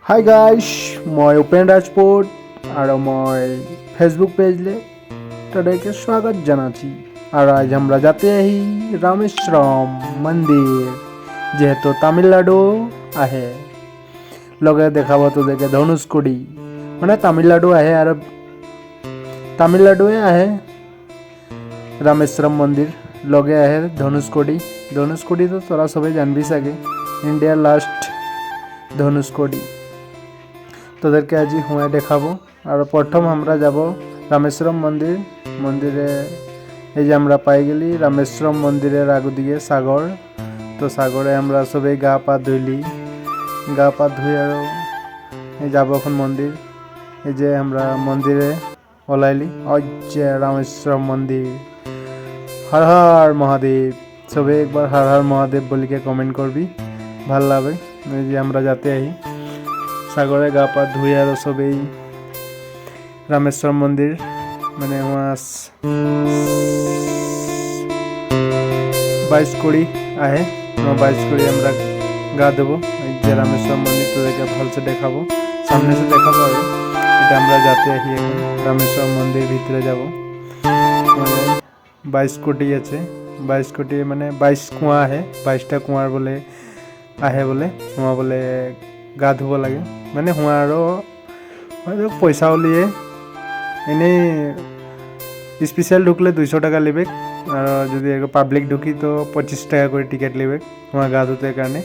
Hi guys, মই উপেন রাজপুত আৰু মই ফেসবুক পেজলে তাদেরকে স্বাগত জানাচ্ছি। আর আজ আমরা যাতে আহি রামেশ্বরম মন্দির, যেহেতু তামিলনাডু আহে লগে দেখাবো তোদেরকে ধনুষকোডি, মানে তামিলনাডু আহে আর তামিলনাডুয়ে আহে রামেশ্বরম মন্দির, লগে আহে ধনুষকোডি। ধনুষকোডি তো তোরা সবাই জানবি চাগে, ইন্ডিয়ার লাস্ট ধনুষকোডি। তোদেরকে আজি হুঁয়ে দেখাবো। আর প্রথম আমরা যাব রামেশ্বরম মন্দিরে। এই যে আমরা পাই গেলি রামেশ্বরম মন্দিরের আগুদিকে সাগর। তো সাগরে আমরা সবাই গা পা ধুইলি, গা পা ধুই আর এই যাব এখন মন্দির। এই যে আমরা মন্দিরে ওলাইলি, ওই যে রামেশ্বরম মন্দির। হর হর মহাদেব, সবাই একবার হর হর মহাদেব বলিকে কমেন্ট করবি, ভাল লাগবে। এই যে আমরা যাতে আহি সাগরে গা পা ধুই আর সবেই রামেশ্বর মন্দির, মানে 22 আহে 22 আমরা গা দেবো। এই যে রামেশ্বর মন্দির তোদেরকে ভালসে দেখাবো, সামনে সে দেখাবো। আর এটা আমরা যাতে আহি এখন রামেশ্বর মন্দির ভিতরে যাব। 22 আছে, 22 মানে 22 কুয়া আহে, 22টা কুয়ার বলে আহে বলে, হুয়া বলে গা ধুব লাগে। মানে হুঁয়ারও পয়সা উলিয়ে এনেই স্পেশাল ঢুকলে 200 টাকা নেবে, আর যদি পাবলিক ঢুকি তো 25 টাকা করে টিকিট নেবে হুঁয়া গা ধুতে কারণে।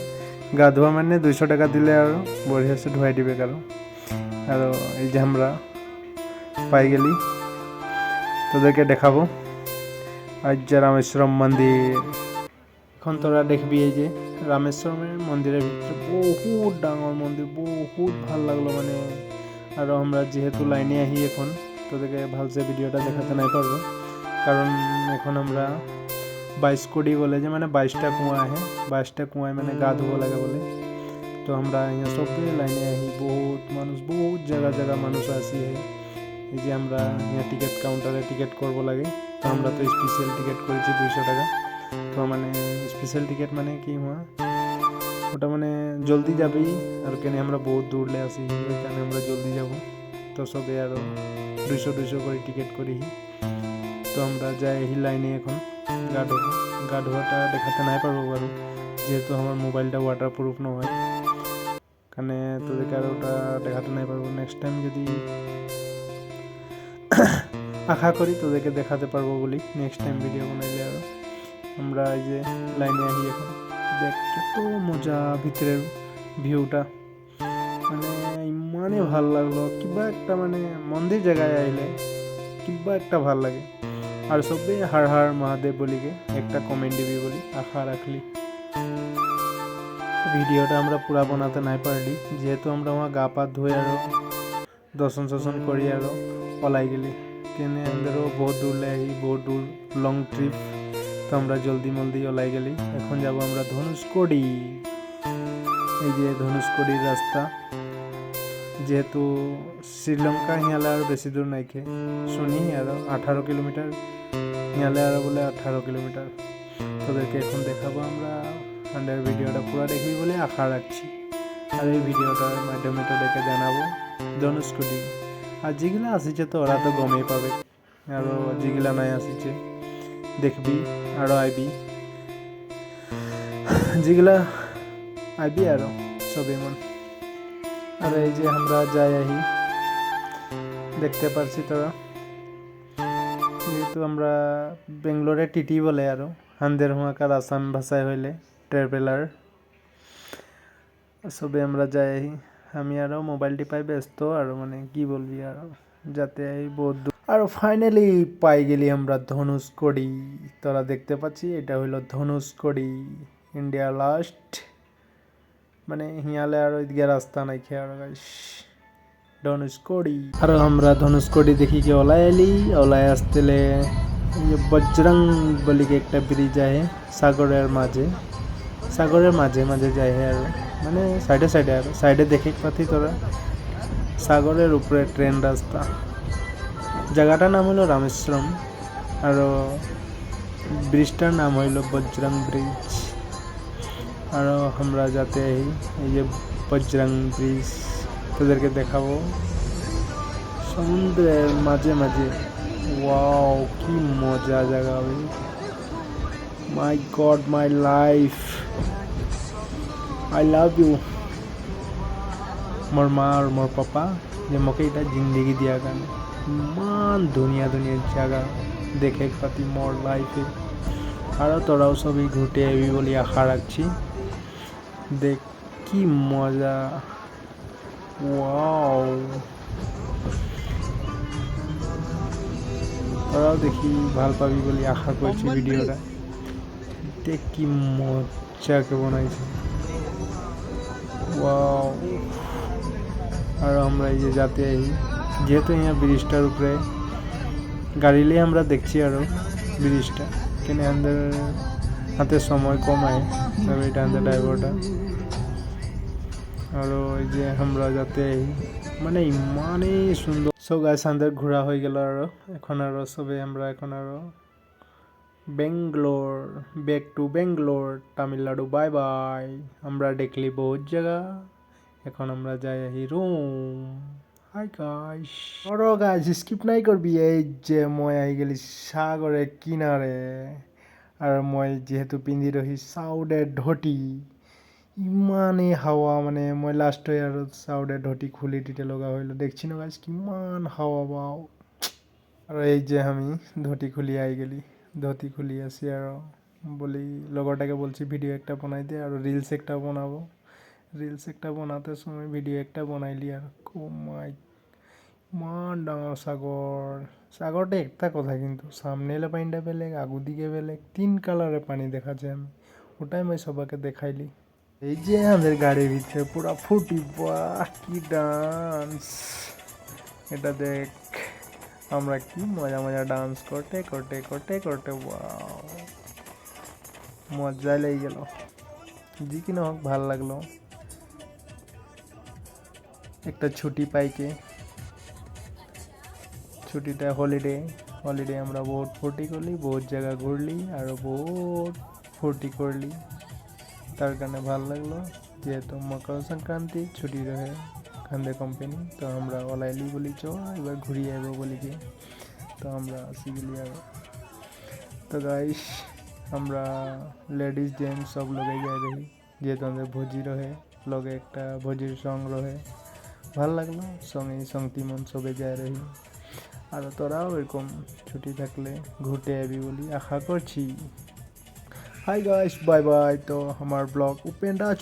গা ধোয়া মানে 200 টাকা দিলে আর বঢ়িয়াসে ধুয়াই দিবে কারো। আর এই যে আমরা পাই গেলি, তোদেরকে দেখাবো আজ যে রামেশ্বরম মন্দির। এখন তোরা দেখবি এই যে রামেশ্বরমের মন্দিরের ভিতরে বহুত ডাঙর মন্দির, বহুত ভাল লাগলো মানে। আর আমরা যেহেতু লাইনে আহি এখন তোদেরকে ভালসে ভিডিওটা দেখাতে নাই পারবো, কারণ এখন আমরা 22 বলে যে মানে 22টা কুয়া আহে, 22টা কুয়ায় মানে গা ধুব লাগে বলে। তো আমরা यहाँ সবে লাইনে আহি, বহুত মানুষ, বহুত জায়গা মানুষ আসি। এই যে আমরা यहाँ টিকিট কাউন্টারে টিকিট করবো লাগে। তো আমরা তো স্পেশাল টিকিট করেছি 200 টাকা। তো মানে স্পেশাল টিকিট মানে কি হুয়া ওটা মানে জলদি যাবি, আর কেনে আমরা বহুত দূরলে আসি, এখানে আমরা জলদি যাব। তো সবে আরও 200 করে টিকিট করি। তো আমরা যাই এই লাইনে এখন গা ধোবো। গা ধোয়াটা দেখাতে নাই পারবো বারো, যেহেতু আমার মোবাইলটা ওয়াটারপ্রুফ নয়, কারণে তোদেরকে আর ওটা দেখাতে নাই পারবো। নেক্সট টাইম যদি আশা করি তোদেরকে দেখাতে পারবো বলি, নেক্সট টাইম ভিডিও বানাইলে। আর আমরা এই যে লাইনে আহি এখন, দেখ কত মজা ভিতরের ভিউটা, মানে ইমানে ভাল লাগলো। কিবা একটা মানে মন্দির জায়গায় আইলে কিবা একটা ভাল লাগে। আর সবে হর হর মহাদেব বলিকে একটা কমেন্ট দিবি বলি আশা রাখলি। ভিডিওটা আমরা পুরা বানাতে নাই পারলি, যেহেতু আমরা ওয়া গা পা ধুয়ে আর দর্শন করি আর ওলাই গেলি, কেনে আমাদেরও বহুত দূর লাগে, বহুত দূর লং ট্রিপ। তো আমরা জলদি ওলাই গেলি। এখন যাব আমরা ধনুষকোডি। এই যে ধনুষকোডির রাস্তা, যেহেতু শ্রীলঙ্কা হিয়ালে আর বেশি দূর নাইকে, শুনি আর 18 কিলোমিটার, হিয়ালে আর বলে 18 কিলোমিটার। তোদেরকে এখন দেখাবো আমরা, আন্ডার ভিডিওটা পুরো দেখবি বলে আশা রাখছি। আর এই ভিডিওটার মাধ্যমে তোদেরকে জানাবো ধনুষকোডি। আর যেগুলা আসিছে তো ওরা তো গমেই পাবে, আর যেগুলা নাই আসিছে দেখবি আরও আইবি, যেগুলা আইবি আরও সবই মন। আর এই যে আমরা যাই আহি, দেখতে পারছি তোরা, যেহেতু আমরা বেঙ্গলোরে টিটি বলে আরও হান্দের হুঁয়াকার আসাম ভাষায় হইলে ট্রাভেলার। সবে আমরা যাই আহি, আমি আরও মোবাইল টিপাই ব্যস্ত আর মানে কি বলবি আর যাতে আহি বহুত দূর। আর ফাইনালি পাই গেলি আমরা ধনুষকোডি। তোরা দেখতে পাচ্ছি এটা হইল ধনুষকোডি, ইন্ডিয়া লাস্ট, মানে হিয়ালে আর ওইদিকে রাস্তা নাই খেয়ে আর গাইস ধনুষকোডি। আর আমরা ধনুষকোডি দেখি কি ওলাই এলি, ওলাই আসতেলে বজরং বলিকে একটা ব্রিজ আহে সাগরের মাঝে যায় আর মানে সাইডে আর সাইডে দেখে পাতি তোরা সাগরের উপরে ট্রেন রাস্তা। জায়গাটার নাম হলো রামেশ্বরম, আর ব্রিজটার নাম হইল বজরং ব্রিজ। আর আমরা যাতে এই যে বজরং ব্রিজ তোদেরকে দেখাবো সমুদ্রের মাঝে মাঝে। ওয়াও, কি মজা জায়গা ভাই। My God, my life, I love you. মোৰ মা আৰু মোৰ পাপা যে মোক এটা জিন্দগি দিয়াৰ কাৰণে ইমান ধুনীয়া ধুনীয়া জায়গা দেখে পাতি মোৰ লাইফে। আরও তোরাও সবই ঘুরতে আবি বলে আশা রাখছি। দেখ কি মজা, ওয়াও। তোরাও দেখি ভাল পাবি বলে আশা করছি ভিডিওটা। দেখ কি মজাকে বানাইছে, ওয়াও। আর আমরা এই যে যাতে যেহেতু यहाँ ব্রিজটার উপরে গাড়িলে আমরা দেখছি আরও ব্রিজটা, কেন আমাদের হাতে সময় কম আয় তবে এটা আমাদের ড্রাইভারটা। আর ওই যে আমরা যাতে মানে ইমানেই সুন্দর। সো গাইস আমাদের ঘোরা হয়ে গেল আরও। এখন আরও সবে আমরা এখন আরও Bangalore, back to Bangalore, Tamil Nadu, bye bye. আমরা দেখলি বহুত জায়গা, এখন আমরা যাই আহি রুম। হাই গাইস, বড় গাইস স্কিপ নাই করবি। এই যে মই আহি গেলি সাগরের কিনারে, আর মই যেহেতু পিন্ধি রহি সাউডের ধটি, ইমানেই হাওয়া মানে মই লাষ্ট হয়ে আর সাউডের ধটি খুলি টিটে লগা হইলো। দেখছি না গাইস কিমান হাওয়া বাও। আর এই যে আমি ধটি খুলি আই গেলি, ধটি খুলি আসি আর বলি লগরটাকে বলছি ভিডিও একটা বানাই দে আর রিলস একটা বানাবো। রিলস একটা বানাতে সময় ভিডিও একটা বানাইলি আর ও মাই মান ডাঙর সাগর। সাগরটা একটা কথা কিন্তু সামনে এলে পানিটা বেলেগ, আগু দিকে বেলেগ, 3 কালারের পানি দেখা যায়। আমি ওটাই আমি সবাইকে দেখাইলি। এই যে আমাদের গাড়ির ভিতরে পুরা ফুটি, বাহ কি ডান্স। এটা দেখ আমরা কি মজা মজা ডান্স করতে করতে করতে করতে, ওয়াও মজা লেগে গেল। জি কি না হোক ভাল লাগলো। একটা ছুটি পাইকে, ছুটিটা হলিডে আমরা বহুত ফুর্তি করলি, বহুত জায়গা ঘুরলি আর বহুত ফুর্তি করলি, তার কারণে ভাল লাগলো। যেহেতু মকর সংক্রান্তি ছুটি রহে কান্দে কোম্পানি, তো আমরা ওলাইলি বলি চ এবার ঘুরিয়ে আইব বলি কি, তো আমরা আসি গেলি। আর তো গাইস আমরা লেডিস জেন্টস সব লোকে যাই রহি, যেহেতু আমাদের ভোজি রহে, লগে একটা ভোজির সং রহে, ভাল লাগলো। সঙ্গে সঙ্গতিমন সবে যায় রহি। আর তোরাও এরকম ছুটি থাকলে ঘুরতে আবি বলি আশা করছি। Hi guys, bye bye. তো আমার ব্লগ উপেন রাজ